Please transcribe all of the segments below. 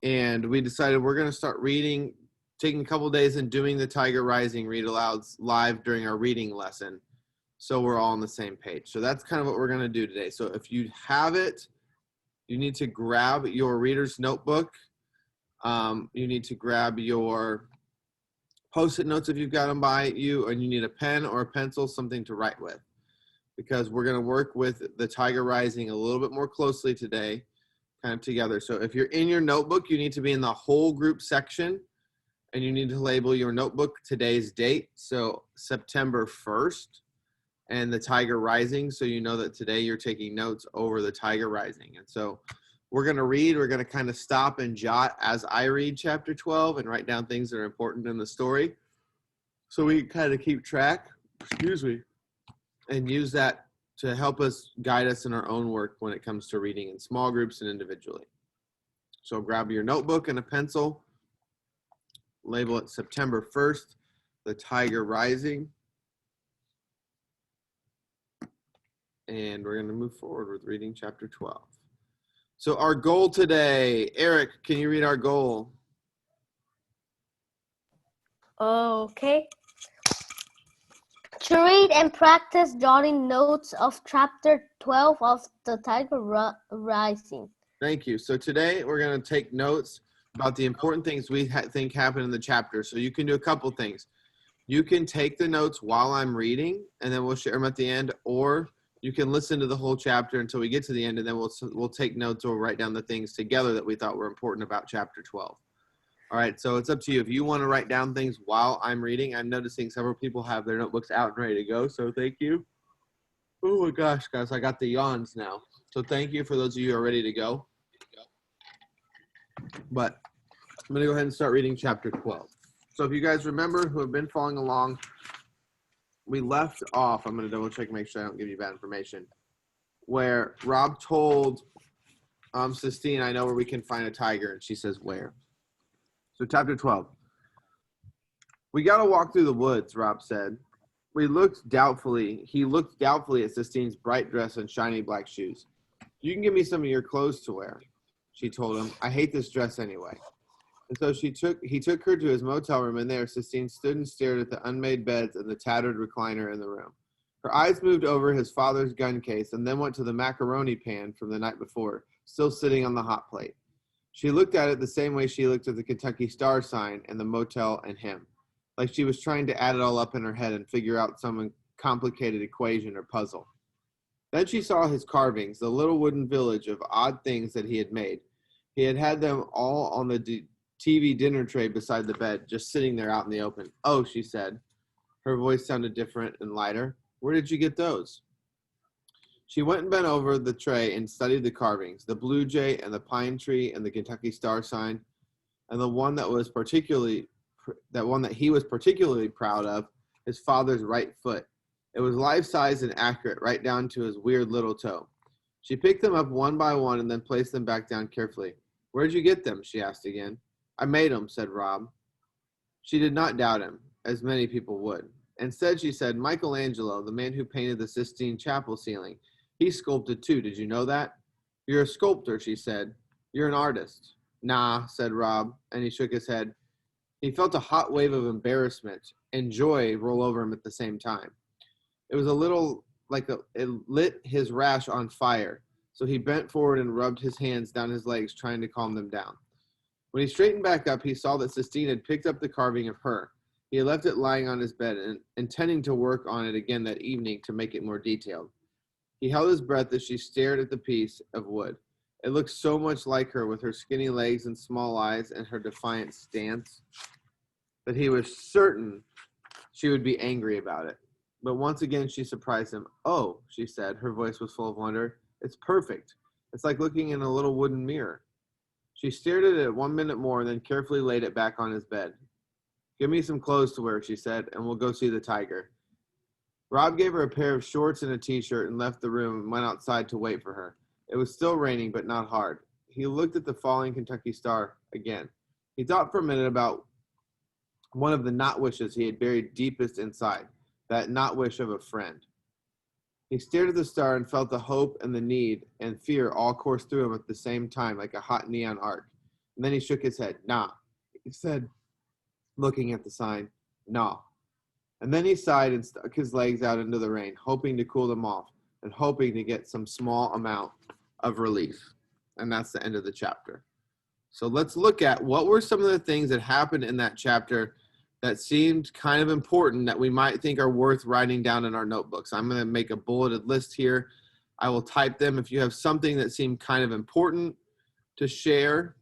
and we decided we're going to start reading, taking a couple days and doing the Tiger Rising read alouds live during our reading lesson, so we're all on the same page. So that's kind of what we're going to do today. So if you have it, you need to grab your reader's notebook. You need to grab your Post-it notes if you've got them by you, and you need a pen or a pencil, something to write with, because we're going to work with the Tiger Rising a little bit more closely today, kind of together. So if you're in your notebook, you need to be in the whole group section, and you need to label your notebook today's date, so September 1st, and the Tiger Rising, so you know that today you're taking notes over the Tiger Rising. And so we're going to read. We're going to kind of stop and jot as I read chapter 12 and write down things that are important in the story, so we can kind of keep track, and use that to help us guide us in our own work when it comes to reading in small groups and individually. So grab your notebook and a pencil, label it September 1st, the Tiger Rising, and we're going to move forward with reading chapter 12. So our goal today, Eric, can you read our goal? Okay. To read and practice jotting notes of chapter 12 of the Tiger Rising. Thank you. So today we're going to take notes about the important things we think happen in the chapter. So you can do a couple things. You can take the notes while I'm reading, and then we'll share them at the end, or you can listen to the whole chapter until we get to the end, and then we'll take notes or write down the things together that we thought were important about chapter 12. All right, so it's up to you. If you want to write down things while I'm reading, I'm noticing several people have their notebooks out and ready to go, so thank you. Oh my gosh, guys, I got the yawns now. So thank you for those of you who are ready to go. But I'm going to go ahead and start reading chapter 12. So if you guys remember who have been following along, we left off, I'm going to double check, make sure I don't give you bad information, where Rob told Sistine, I know where we can find a tiger, and she says, where? So chapter 12. We got to walk through the woods, Rob said. He looked doubtfully at Sistine's bright dress and shiny black shoes. You can give me some of your clothes to wear, she told him. I hate this dress anyway. And so he took her to his motel room, and there Sistine stood and stared at the unmade beds and the tattered recliner in the room. Her eyes moved over his father's gun case and then went to the macaroni pan from the night before, still sitting on the hot plate. She looked at it the same way she looked at the Kentucky Star sign and the motel and him, like she was trying to add it all up in her head and figure out some complicated equation or puzzle. Then she saw his carvings, the little wooden village of odd things that he had made. He had them all on the TV dinner tray beside the bed, just sitting there out in the open. Oh, she said. Her voice sounded different and lighter. Where did you get those? She went and bent over the tray and studied the carvings, the blue jay and the pine tree and the Kentucky Star sign, and the one that he was particularly proud of, his father's right foot. It was life-size and accurate, right down to his weird little toe. She picked them up one by one and then placed them back down carefully. Where'd you get them? She asked again. I made them, said Rob. She did not doubt him, as many people would. Instead, she said, Michelangelo, the man who painted the Sistine Chapel ceiling. He sculpted too, did you know that? You're a sculptor, she said. You're an artist. Nah, said Rob, and he shook his head. He felt a hot wave of embarrassment and joy roll over him at the same time. It was a little like it lit his rash on fire, so he bent forward and rubbed his hands down his legs, trying to calm them down. When he straightened back up, he saw that Sistine had picked up the carving of her. He had left it lying on his bed, and intending to work on it again that evening to make it more detailed. He held his breath as she stared at the piece of wood. It looked so much like her, with her skinny legs and small eyes and her defiant stance, that he was certain she would be angry about it. But once again, she surprised him. Oh, she said, her voice was full of wonder. It's perfect. It's like looking in a little wooden mirror. She stared at it 1 minute more and then carefully laid it back on his bed. Give me some clothes to wear, she said, and we'll go see the tiger. Rob gave her a pair of shorts and a t-shirt and left the room and went outside to wait for her. It was still raining, but not hard. He looked at the falling Kentucky Star again. He thought for a minute about one of the not wishes he had buried deepest inside, that not wish of a friend. He stared at the star and felt the hope and the need and fear all course through him at the same time like a hot neon arc. And then he shook his head. Nah. He said, looking at the sign, nah. And then he sighed and stuck his legs out into the rain, hoping to cool them off and hoping to get some small amount of relief. And that's the end of the chapter. So let's look at what were some of the things that happened in that chapter that seemed kind of important that we might think are worth writing down in our notebooks. I'm going to make a bulleted list here. I will type them. If you have something that seemed kind of important to share,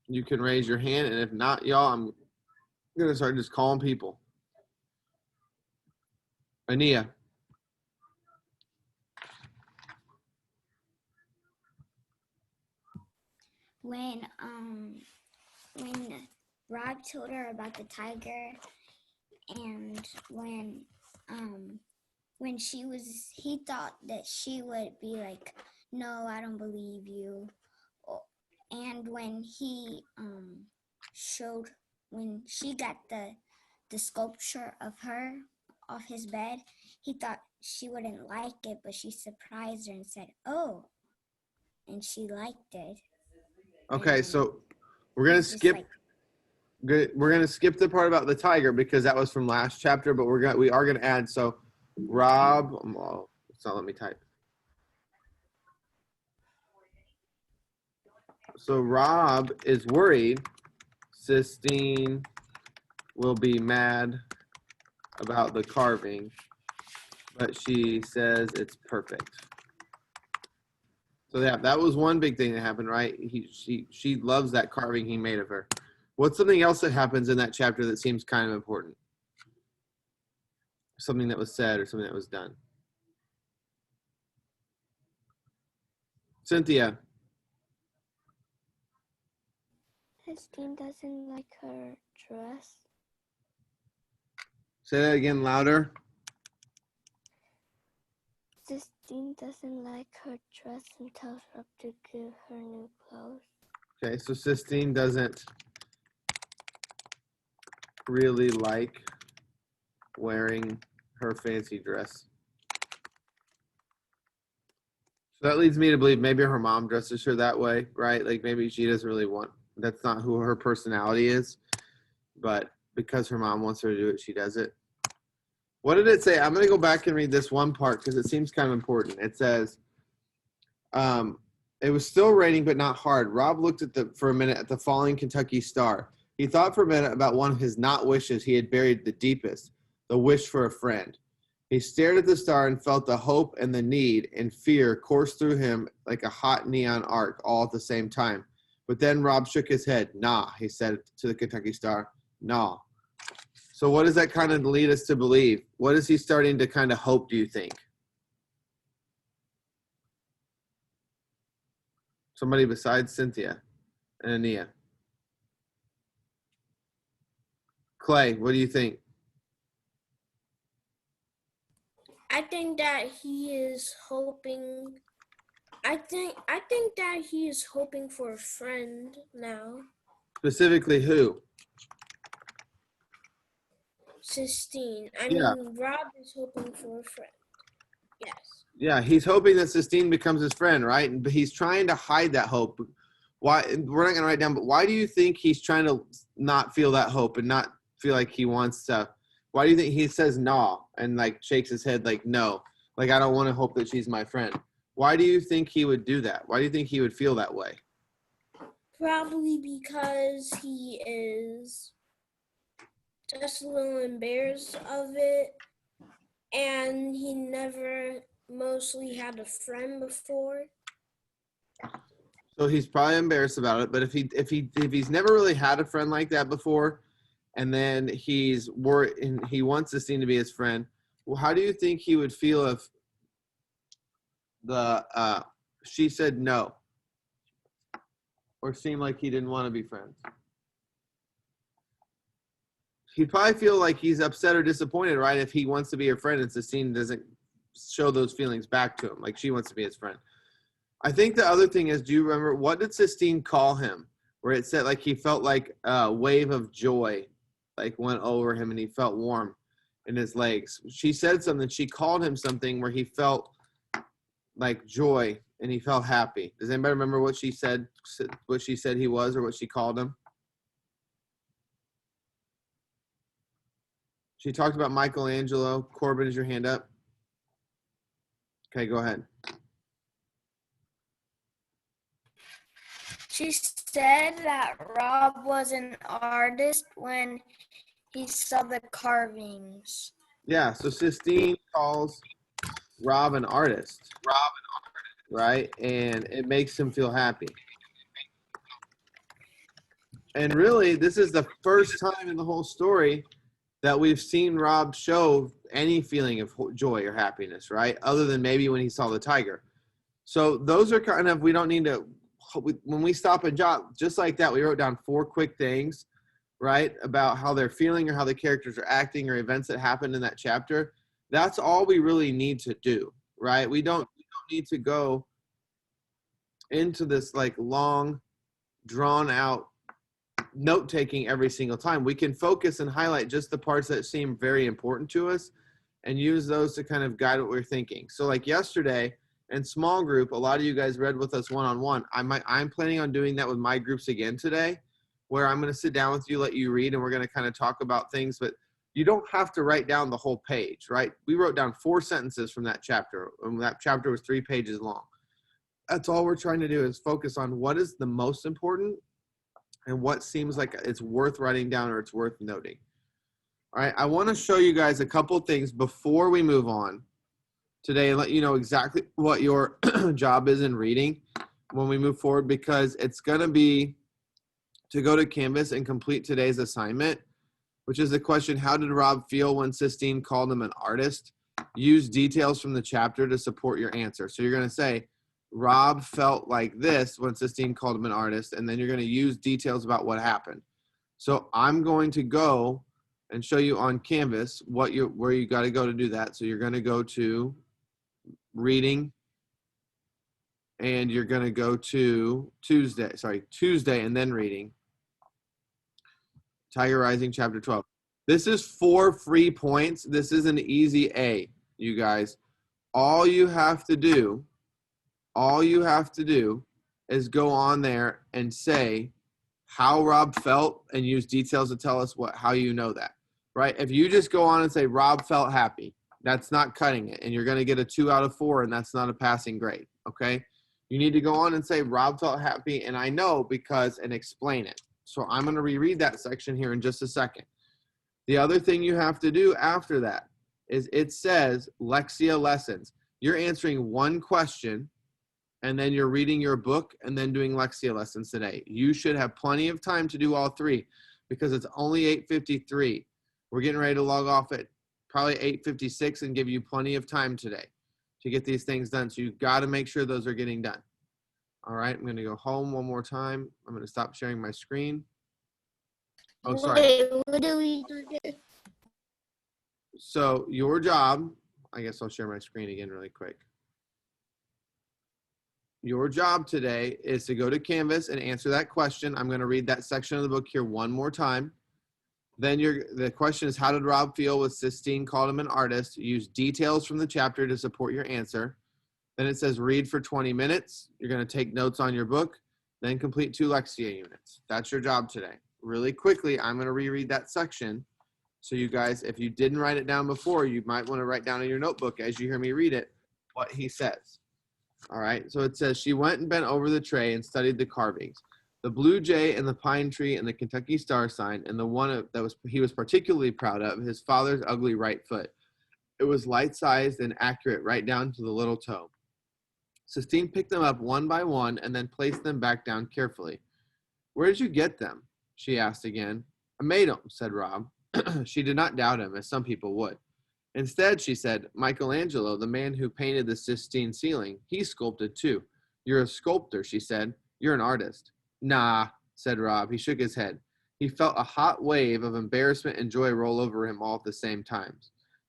you can raise your hand. And if not, y'all, I'm going to start just calling people. Ania. When Rob told her about the tiger, and when he thought that she would be like, no, I don't believe you. And when he when she got the sculpture of her off his bed, he thought she wouldn't like it, but she surprised her and said, oh, and she liked it. Okay, so we're gonna skip. We're gonna skip the part about the tiger because that was from last chapter. But we are gonna add. So, Rob, it's not let me type. So Rob is worried Sistine will be mad about the carving, but she says it's perfect. So yeah, that was one big thing that happened, right? She loves that carving he made of her. What's something else that happens in that chapter that seems kind of important? Something that was said or something that was done. Cynthia. Sistine doesn't like her dress. Say that again louder. Sistine doesn't like her dress and tells Rob to give her new clothes. Okay, so Sistine doesn't really like wearing her fancy dress. So that leads me to believe maybe her mom dresses her that way, right? Like maybe she doesn't really want, that's not who her personality is, but because her mom wants her to do it, she does it. What did it say? I'm going to go back and read this one part because it seems kind of important. It says, it was still raining, but not hard. Rob looked for a minute at the falling Kentucky star. He thought for a minute about one of his not wishes he had buried the deepest, the wish for a friend. He stared at the star and felt the hope and the need and fear course through him like a hot neon arc all at the same time. But then Rob shook his head. Nah, he said to the Kentucky star. Nah. So what does that kind of lead us to believe? What is he starting to kind of hope, do you think? Somebody besides Cynthia and Ania. Clay, what do you think? I think that he is hoping. I think that he is hoping for a friend now. Specifically who? Sistine. I Yeah. mean, Rob is hoping for a friend. Yes. Yeah, he's hoping that Sistine becomes his friend, right? But he's trying to hide that hope. Why? We're not going to write down, but why do you think he's trying to not feel that hope and not feel like he wants to? Why do you think he says no and like shakes his head like no? Like, I don't want to hope that she's my friend. Why do you think he would do that? Why do you think he would feel that way? Probably because he is just a little embarrassed of it, and he never mostly had a friend before. So he's probably embarrassed about it. But if he's never really had a friend like that before, and then he's worried and he wants Sistine to be his friend, well, how do you think he would feel if she said no, or seemed like he didn't want to be friends? He'd probably feel like he's upset or disappointed, right? If he wants to be her friend and Sistine doesn't show those feelings back to him, like she wants to be his friend. I think the other thing is, do you remember, what did Sistine call him? Where it said like he felt like a wave of joy like went over him and he felt warm in his legs. She said something, she called him something where he felt like joy and he felt happy. Does anybody remember what she said? What she said he was, or what she called him? She talked about Michelangelo. Corbin, is your hand up? Okay, go ahead. She said that Rob was an artist when he saw the carvings. Yeah, so Sistine calls Rob an artist. Right? And it makes him feel happy. And really, this is the first time in the whole story that we've seen Rob show any feeling of joy or happiness, right? Other than maybe when he saw the tiger. So those are kind of, we don't need to, when we stop and jot, just like that, we wrote down 4 quick things, right? About how they're feeling or how the characters are acting or events that happened in that chapter. That's all we really need to do, right? We don't need to go into this like long, drawn out note taking every single time. We can focus and highlight just the parts that seem very important to us and use those to kind of guide what we're thinking. So like yesterday in small group, a lot of you guys read with us one-on-one. I'm planning on doing that with my groups again today, where I'm going to sit down with you, let you read, and we're going to kind of talk about things, but you don't have to write down the whole page, right? We wrote down 4 sentences from that chapter, and that chapter was 3 pages long. That's all we're trying to do is focus on what is the most important and what seems like it's worth writing down or it's worth noting. All right, I want to show you guys a couple things before we move on today and let you know exactly what your job is in reading when we move forward, because it's going to be to go to Canvas and complete today's assignment, which is the question, how did Rob feel when Sistine called him an artist? Use details from the chapter to support your answer. So you're going to say, Rob felt like this when Sistine called him an artist, and then you're going to use details about what happened. So I'm going to go and show you on Canvas where you got to go to do that. So you're going to go to reading, and you're going to go to Tuesday, and then reading. Tiger Rising, chapter 12. This is 4 free points. This is an easy A, you guys. All you have to do is go on there and say how Rob felt and use details to tell us how you know that, right? If you just go on and say Rob felt happy, that's not cutting it, and you're going to get a 2 out of 4, and that's not a passing grade, okay? You need to go on and say Rob felt happy, and I know because, and explain it. So I'm going to reread that section here in just a second. The other thing you have to do after that is it says Lexia lessons. You're answering one question, and then you're reading your book and then doing Lexia lessons today. You should have plenty of time to do all 3 because it's only 8:53. We're getting ready to log off at probably 8:56 and give you plenty of time today to get these things done. So you've got to make sure those are getting done. All right, I'm going to go home one more time. I'm going to stop sharing my screen. Oh, sorry. Wait, what do we do? So your job, I guess I'll share my screen again really quick. Your job today is to go to Canvas and answer that question. I'm going to read that section of the book here one more time. Then the question is, how did Rob feel when Sistine called him an artist? Use details from the chapter to support your answer. Then it says read for 20 minutes. You're going to take notes on your book, then complete 2 Lexia units. That's your job today. Really quickly, I'm going to reread that section. So you guys, if you didn't write it down before, you might want to write down in your notebook as you hear me read it, what he says. All right, so it says, she went and bent over the tray and studied the carvings. The blue jay and the pine tree and the Kentucky star sign, and the one he was particularly proud of, his father's ugly right foot. It was light-sized and accurate right down to the little toe. Sistine picked them up one by one and then placed them back down carefully. Where did you get them? She asked again. I made them, said Rob. She did not doubt him, as some people would. Instead, she said, Michelangelo, the man who painted the Sistine ceiling, he sculpted too. You're a sculptor, she said. You're an artist. Nah, said Rob. He shook his head. He felt a hot wave of embarrassment and joy roll over him all at the same time.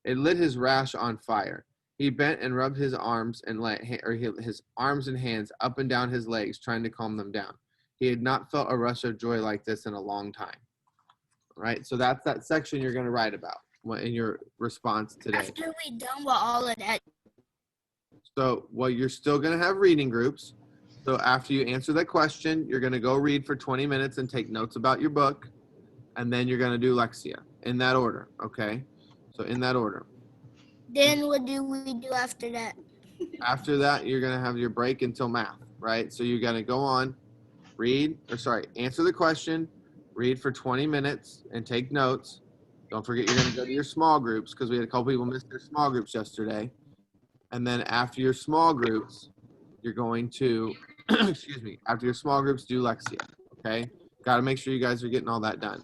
It lit his rash on fire. He bent and rubbed his arms and his arms and hands up and down his legs, trying to calm them down. He had not felt a rush of joy like this in a long time. All right, so that's that section you're going to write about in your response today. After we done with all of that, So, well, you're still going to have reading groups. So after you answer that question, you're going to go read for 20 minutes and take notes about your book. And then you're going to do Lexia in that order. Okay. So in that order. Then what do we do after that? After that, you're going to have your break until math, right? So you're going to go on, answer the question, read for 20 minutes and take notes. Don't forget you're going to go to your small groups because we had a couple people miss their small groups yesterday. And then after your small groups, you're going to, after your small groups, do Lexia, okay? Got to make sure you guys are getting all that done.